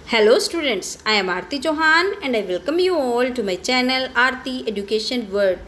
Hello students, I am Aarti Chauhan and I welcome you all to my channel Aarti Education World.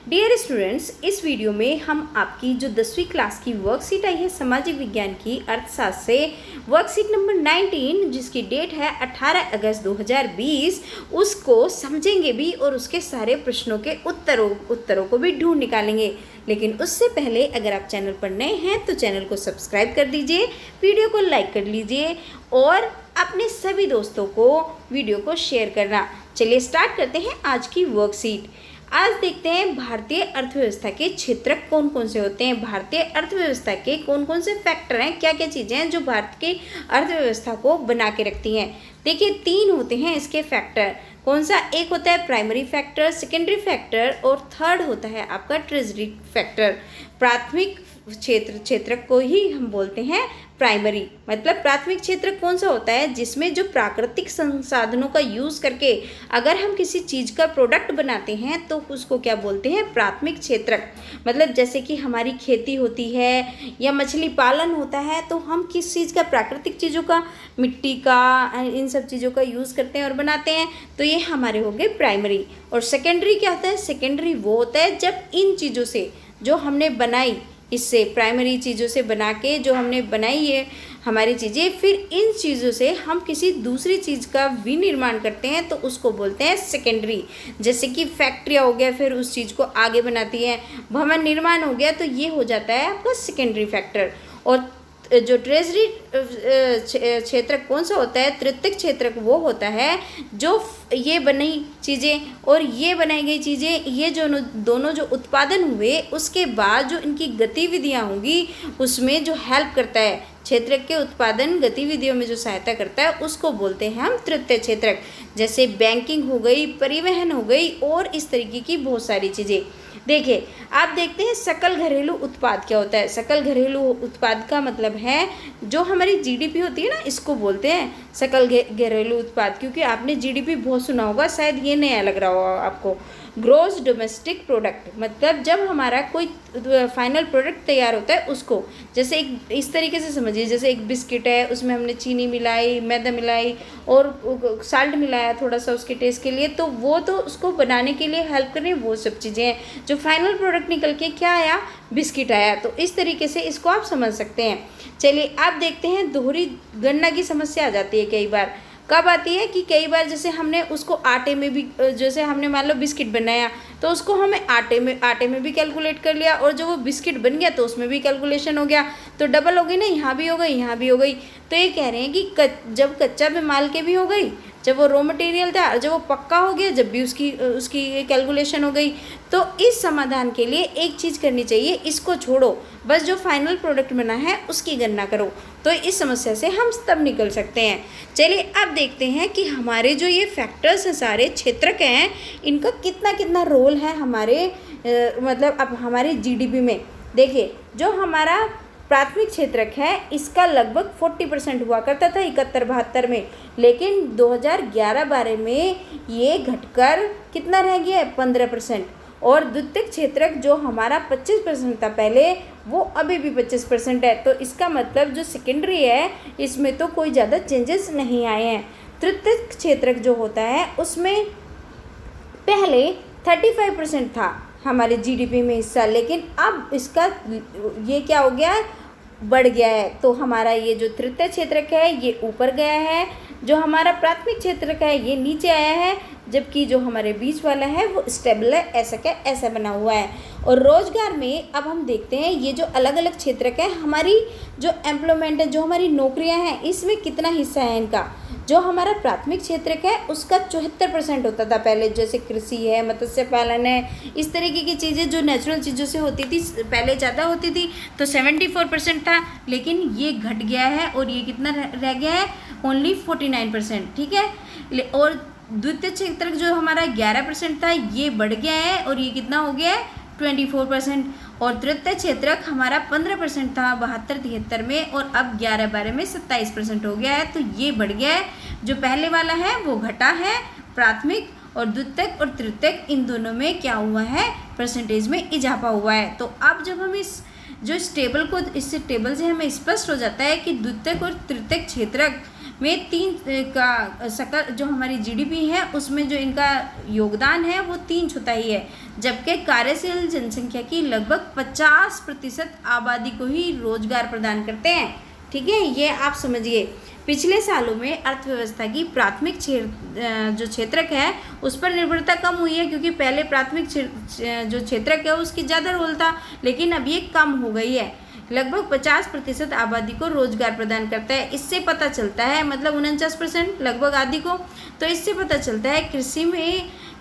Dear students, इस video में हम आपकी जो 10वीं class की वर्कशीट आई है सामाजिक विज्ञान की अर्थशास्त्र से वर्कशीट नंबर 19 जिसकी डेट है 18 अगस्त 2020 उसको समझेंगे भी और उसके सारे प्रश्नों के उत्तरों को भी ढूंढ निकालेंगे। लेकिन उससे पहले अगर आप चैनल पर नए हैं तो चैनल को सब्सक्राइब कर दीजिए, वीडियो को लाइक कर लीजिए और अपने सभी दोस्तों को वीडियो को शेयर करना। चलिए स्टार्ट करते हैं आज की वर्कशीट। आज देखते हैं भारतीय अर्थव्यवस्था के क्षेत्रक कौन कौन से होते हैं, भारतीय अर्थव्यवस्था के कौन कौन से फैक्टर हैं, क्या क्या चीज़ें हैं जो भारत की अर्थव्यवस्था को बना के रखती हैं। देखिए 3 होते हैं इसके फैक्टर। कौन सा? एक होता है प्राइमरी फैक्टर, सेकेंडरी फैक्टर और थर्ड होता है आपका ट्रेजरी फैक्टर। प्राथमिक क्षेत्रक को ही हम बोलते हैं प्राइमरी। मतलब प्राथमिक क्षेत्र कौन सा होता है जिसमें जो प्राकृतिक संसाधनों का यूज़ करके अगर हम किसी चीज़ का प्रोडक्ट बनाते हैं तो उसको क्या बोलते हैं? प्राथमिक क्षेत्रक। मतलब जैसे कि हमारी खेती होती है या मछली पालन होता है तो हम किस चीज़ का, प्राकृतिक चीज़ों का, मिट्टी का, इन सब चीज़ों का यूज़ करते हैं और बनाते हैं, तो ये हमारे हो गए प्राइमरी। और सेकेंडरी क्या होता है? सेकेंडरी वो होता है जब इन चीज़ों से जो हमने बनाई, इससे प्राइमरी चीज़ों से बना के जो हमने बनाई है हमारी चीज़ें, फिर इन चीज़ों से हम किसी दूसरी चीज़ का विनिर्माण करते हैं तो उसको बोलते हैं सेकेंडरी। जैसे कि फैक्ट्रियाँ हो गया, फिर उस चीज़ को आगे बनाती हैं, भवन निर्माण हो गया, तो ये हो जाता है आपका सेकेंडरी फैक्टर। और जो ट्रेजरी क्षेत्रक कौन सा होता है? तृतीयक क्षेत्रक वो होता है जो ये बनी चीज़ें और ये बनाई गई चीज़ें, ये जो दोनों जो उत्पादन हुए उसके बाद जो इनकी गतिविधियाँ होंगी उसमें जो हेल्प करता है, क्षेत्रक के उत्पादन गतिविधियों में जो सहायता करता है उसको बोलते हैं हम तृतीय क्षेत्रक। जैसे बैंकिंग हो गई, परिवहन हो गई और इस तरीके की बहुत सारी चीज़ें। देखिए आप देखते हैं सकल घरेलू उत्पाद क्या होता है। सकल घरेलू उत्पाद का मतलब है जो हमारी जीडीपी होती है ना, इसको बोलते हैं सकल घरेलू उत्पाद। क्योंकि आपने जीडीपी बहुत सुना होगा, शायद ये नया लग रहा होगा आपको। ग्रॉस डोमेस्टिक प्रोडक्ट मतलब जब हमारा कोई फाइनल प्रोडक्ट तैयार होता है उसको, जैसे एक इस तरीके से समझिए, जैसे एक बिस्किट है उसमें हमने चीनी मिलाई, मैदा मिलाई और साल्ट मिलाया थोड़ा सा उसके टेस्ट के लिए, तो वो तो उसको बनाने के लिए हेल्प करें, वो सब चीज़ें हैं। जो फाइनल प्रोडक्ट निकल के क्या आया? बिस्किट आया। तो इस तरीके से इसको आप समझ सकते हैं। चलिए आप देखते हैं दोहरी गणना की समस्या आ जाती है कई बार। कब आती है? कि कई बार जैसे हमने उसको आटे में भी, जैसे हमने मान लो बिस्किट बनाया तो उसको हमें आटे में भी कैलकुलेट कर लिया और जो वो बिस्किट बन गया तो उसमें भी कैलकुलेशन हो गया, तो डबल हो गई ना, यहाँ भी हो गई, यहाँ भी हो गई। तो ये कह रहे हैं कि जब कच्चा भी माल के भी हो गई, जब वो रॉ मटेरियल था, जब वो पक्का हो गया, जब भी उसकी कैलकुलेशन हो गई। तो इस समाधान के लिए एक चीज़ करनी चाहिए, इसको छोड़ो, बस जो फाइनल प्रोडक्ट बना है उसकी गणना करो। तो इस समस्या से हम तब निकल सकते हैं। चलिए अब देखते हैं कि हमारे जो ये फैक्टर्स हैं, सारे क्षेत्रक हैं, इनका कितना कितना रोल है हमारे मतलब अब हमारे जीडीपी में। देखिए जो हमारा प्राथमिक क्षेत्रक है इसका लगभग 40% हुआ करता था 71-72 में, लेकिन 2011-12 में ये घटकर कितना रह गया है? 15%। और द्वितीयक क्षेत्रक जो हमारा 25% था पहले, वो अभी भी 25% है। तो इसका मतलब जो सेकेंडरी है इसमें तो कोई ज़्यादा चेंजेस नहीं आए हैं। तृतीयक क्षेत्रक जो होता है उसमें पहले 35% था हमारे जीडीपी में हिस्सा, लेकिन अब इसका ये क्या हो गया है? बढ़ गया है। तो हमारा ये जो तृतीय क्षेत्रक है ये ऊपर गया है, जो हमारा प्राथमिक क्षेत्रक है ये नीचे आया है, जबकि जो हमारे बीच वाला है वो स्टेबल है, ऐसा क्या ऐसा बना हुआ है। और रोजगार में अब हम देखते हैं ये जो अलग अलग क्षेत्रक है, हमारी जो एम्प्लॉयमेंट है, जो हमारी नौकरियां हैं, इसमें कितना हिस्सा है इनका। जो हमारा प्राथमिक क्षेत्रक है उसका 74% होता था पहले, जैसे कृषि है, मत्स्य पालन है, इस तरीके की चीज़ें जो नेचुरल चीज़ों से होती थी पहले ज़्यादा होती थी, तो 74% था, लेकिन ये घट गया है और ये कितना रह गया है? ओनली 49%। ठीक है। और द्वितीय क्षेत्रक जो हमारा 11% था ये बढ़ गया है और ये कितना हो गया है? 24%। और तृतीय क्षेत्रक हमारा 15% था 72-73 में और अब 11-12 में 27% हो गया है, तो ये बढ़ गया है। जो पहले वाला है वो घटा है। प्राथमिक और द्वितीयक और तृतीयक इन दोनों में क्या हुआ है? परसेंटेज में इजाफा हुआ है। तो अब जब हम इस जो इस टेबल को, इससे टेबल से हमें स्पष्ट हो जाता है कि द्वितीयक और तृतीयक क्षेत्रक में 3 का सकल जो हमारी जीडीपी है उसमें जो इनका योगदान है वो 3/4 है, जबकि कार्यशील जनसंख्या की लगभग 50% आबादी को ही रोजगार प्रदान करते हैं। ठीक है, ये आप समझिए। पिछले सालों में अर्थव्यवस्था की प्राथमिक जो क्षेत्रक है उस पर निर्भरता कम हुई है, क्योंकि पहले प्राथमिक जो क्षेत्रक है उसकी ज़्यादा रोल था, लेकिन अब ये कम हो गई है। लगभग 50% आबादी को रोजगार प्रदान करता है। इससे पता चलता है, मतलब 49% लगभग आदि को, तो इससे पता चलता है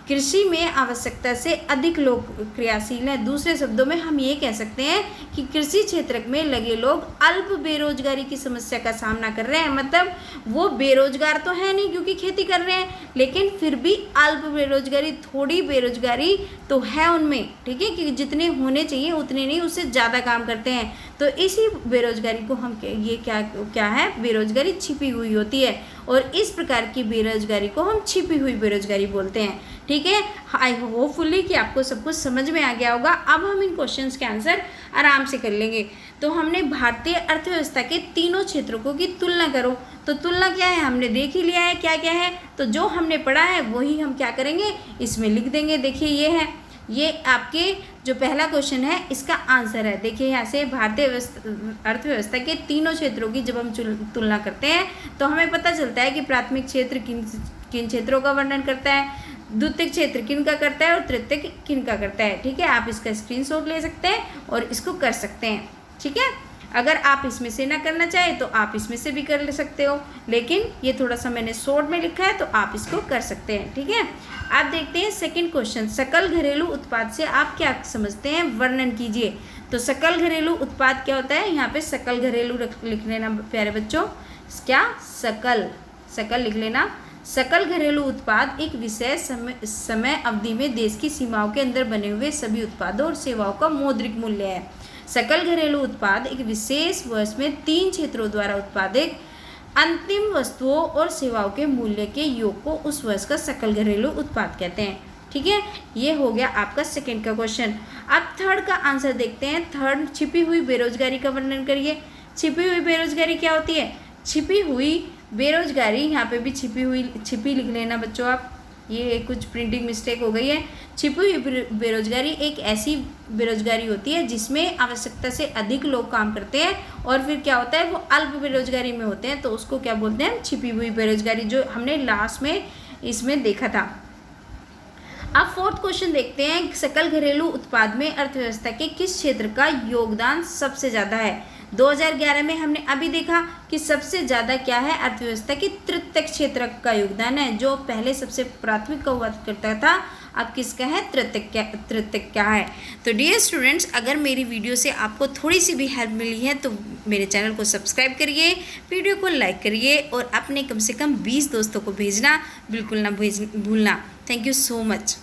कृषि में आवश्यकता से अधिक लोग क्रियाशील हैं। दूसरे शब्दों में हम ये कह सकते हैं कि कृषि क्षेत्र में लगे लोग अल्प बेरोजगारी की समस्या का सामना कर रहे हैं। मतलब वो बेरोजगार तो है नहीं क्योंकि खेती कर रहे हैं, लेकिन फिर भी अल्प बेरोजगारी, थोड़ी बेरोजगारी तो है उनमें। ठीक है, कि जितने होने चाहिए उतने नहीं, उससे ज़्यादा काम करते हैं। तो इसी बेरोजगारी को हम ये क्या है, बेरोजगारी छिपी हुई होती है, और इस प्रकार की बेरोजगारी को हम छिपी हुई बेरोजगारी बोलते हैं। ठीक है, आई होपफुली कि आपको सब कुछ समझ में आ गया होगा। अब हम इन क्वेश्चंस के आंसर आराम से कर लेंगे। तो हमने भारतीय अर्थव्यवस्था के तीनों क्षेत्रों की तुलना करो, तो तुलना क्या है हमने देख ही लिया है क्या क्या है, तो जो हमने पढ़ा है वही हम क्या करेंगे, इसमें लिख देंगे। देखिए ये है, ये आपके जो पहला क्वेश्चन है इसका आंसर है। देखिए यहाँ से भारतीय अर्थव्यवस्था के तीनों क्षेत्रों की जब हम तुलना करते हैं तो हमें पता चलता है कि प्राथमिक क्षेत्र किन क्षेत्रों का वर्णन करता है, द्वितीयक क्षेत्र किन का करता है और तृतीयक किन का करता है। ठीक है, आप इसका स्क्रीनशॉट ले सकते हैं और इसको कर सकते हैं। ठीक है, अगर आप इसमें से ना करना चाहें तो आप इसमें से भी कर ले सकते हो, लेकिन ये थोड़ा सा मैंने शॉर्ट में लिखा है तो आप इसको कर सकते हैं। ठीक है, आप देखते हैं सेकंड क्वेश्चन, सकल घरेलू उत्पाद से आप क्या समझते हैं, वर्णन कीजिए। तो सकल घरेलू उत्पाद क्या होता है, यहाँ पे सकल घरेलू लिख लेना प्यारे बच्चों, क्या सकल लिख लेना। सकल घरेलू उत्पाद एक विशेष समय अवधि में देश की सीमाओं के अंदर बने हुए सभी उत्पादों और सेवाओं का मौद्रिक मूल्य है। सकल घरेलू उत्पाद एक विशेष वर्ष में 3 क्षेत्रों द्वारा उत्पादित अंतिम वस्तुओं और सेवाओं के मूल्य के योग को उस वर्ष का सकल घरेलू उत्पाद कहते हैं। ठीक है, ये हो गया आपका सेकंड का क्वेश्चन। अब थर्ड का आंसर देखते हैं। थर्ड, छिपी हुई बेरोजगारी का वर्णन करिए। छिपी हुई बेरोजगारी क्या होती है, छिपी हुई बेरोजगारी, यहाँ पे भी छिपी लिख लेना बच्चों आप, ये कुछ प्रिंटिंग मिस्टेक हो गई है। छिपी हुई बेरोजगारी एक ऐसी बेरोजगारी होती है जिसमें आवश्यकता से अधिक लोग काम करते हैं और फिर क्या होता है वो अल्प बेरोजगारी में होते हैं, तो उसको क्या बोलते हैं, छिपी हुई बेरोजगारी, जो हमने लास्ट में इसमें देखा था। अब फोर्थ क्वेश्चन देखते हैं, सकल घरेलू उत्पाद में अर्थव्यवस्था के किस क्षेत्र का योगदान सबसे ज़्यादा है। 2011 में हमने अभी देखा कि सबसे ज़्यादा क्या है, अर्थव्यवस्था की तृतीयक क्षेत्र का योगदान है, जो पहले सबसे प्राथमिक का हुआ करता था, अब किसका है, तृतीयक क्या है। तो डियर स्टूडेंट्स, अगर मेरी वीडियो से आपको थोड़ी सी भी हेल्प मिली है तो मेरे चैनल को सब्सक्राइब करिए, वीडियो को लाइक करिए और अपने कम से कम 20 दोस्तों को भेजना बिल्कुल ना भूलना। Thank you so much.